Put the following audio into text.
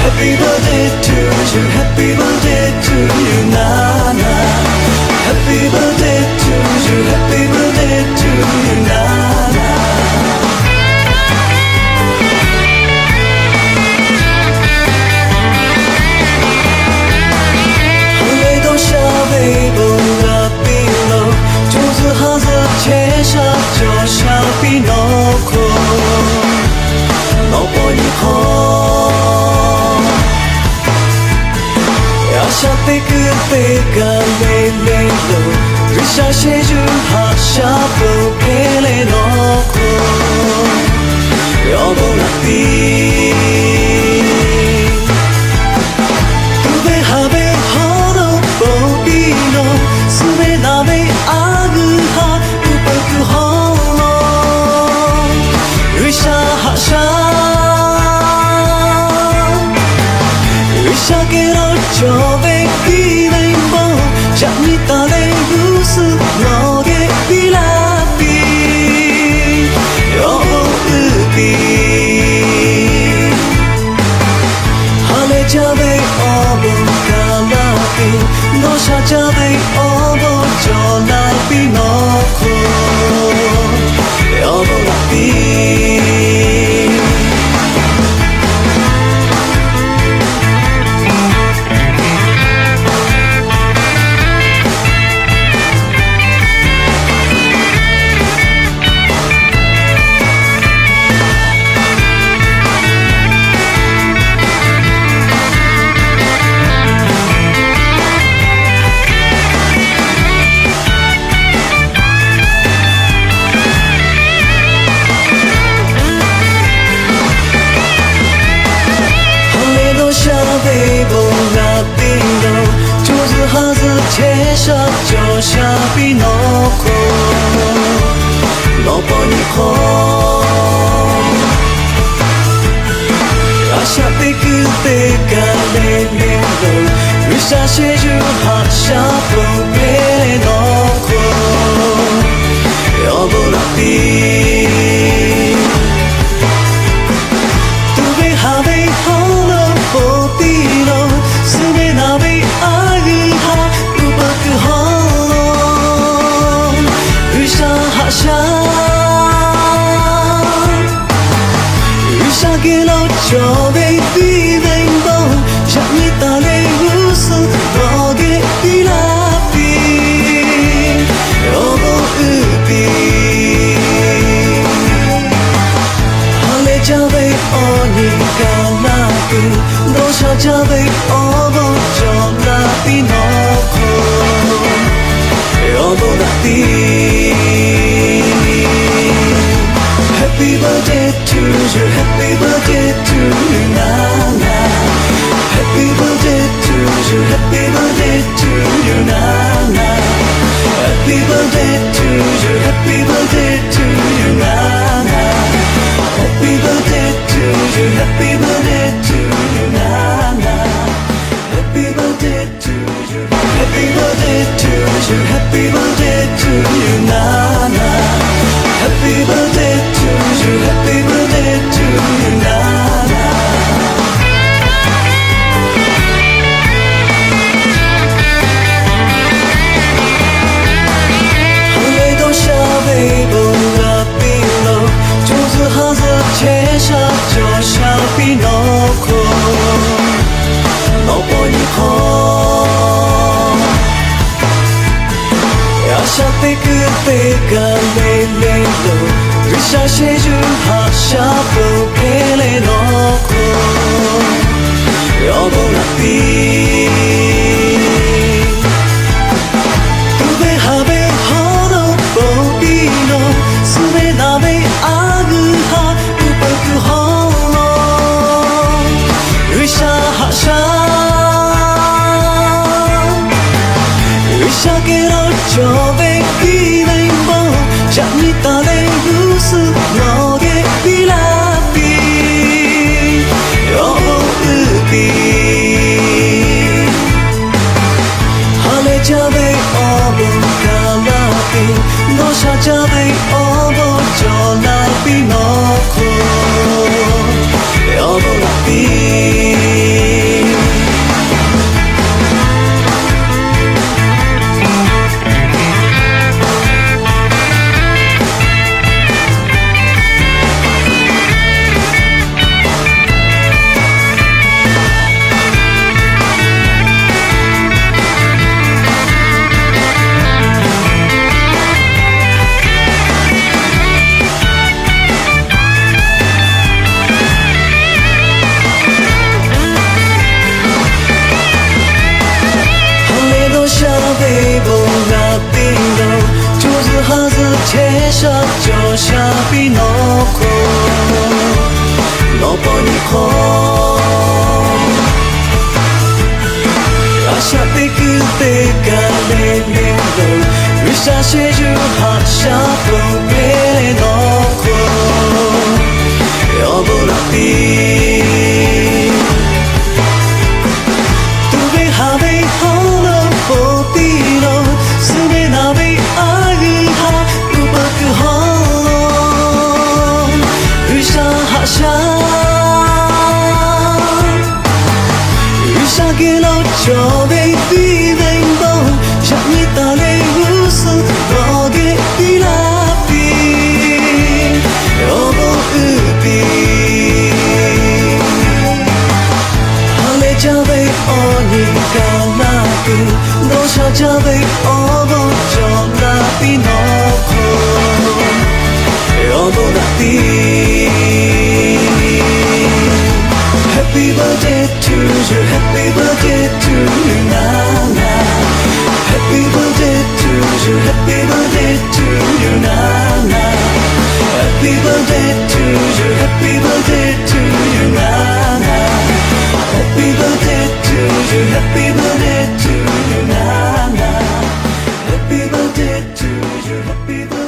Happy birthday to you, happy birthday to you, Nana. Happy birthday to you, happy birthday to you, Nana. Pega le lo, risha sheju ha shapo pele no ko, yobo na pi. Tube habe horo bobino, sume na be agu ha upaku hono, risha ha sha, risha kero chobe pi. Janita le gusu loge pilapi yo ubi hale jabe obo kalapi no sha jabe obo jolapi no ko yo lapi Risha sheju ha shapo pele no ko yobo na pi. Tube habe holo popino, sume na be agu ha upaku hono, risha ha sha, risha gelo chobe pi vengo, janita le loge pilapi yobo ubi hale jabe oni kalapi dosha jabe obo jolapi no ko yobo lapi. Happy birthday to you, happy birthday to you, Nana. Happy birthday to you, happy birthday to you, Nana. Happy birthday to you, happy birthday to you, Nana. Happy birthday to you, happy birthday to you, Nana. Happy birthday to you, happy birthday to you, happy birthday to you, Nana. Happy birthday to you, happy birthday to you, Nana. Pega le lo, risha sheju ha shapo pele no ko yobo na pi. Tube habe horo bobino, sume na be agu ha upaku hono, risha ha sha, risha kero chobe pi. Janita le gusu loge pilapi yobo ubi hale jabe obo kalapi dosha jabe obo jolapi no ko yobo lapi. ရှာကြောရှာပြီးနော်ခေါ်နော်ပေါ်နေခေါ်အရှာပေကူပေကလေးနေလို့ဝိရှာရှိယူဟာရှာပုံပဲနော်ခေါ်ရောဘလာပီYour baby rainbow, Janita le rusu, roge pilapi, robo ubi. Hale jave oni kanaku, dosha jave obo jona pinoko, robo napi. Happy birthday to you, happy birthday to you, Nana. Happy birthday to you, happy birthday to you, Nana. Happy birthday to you, happy birthday to you, Nana. Happy birthday to you, happy birthday to you, Nana. Happy birthday to you, happy birthday.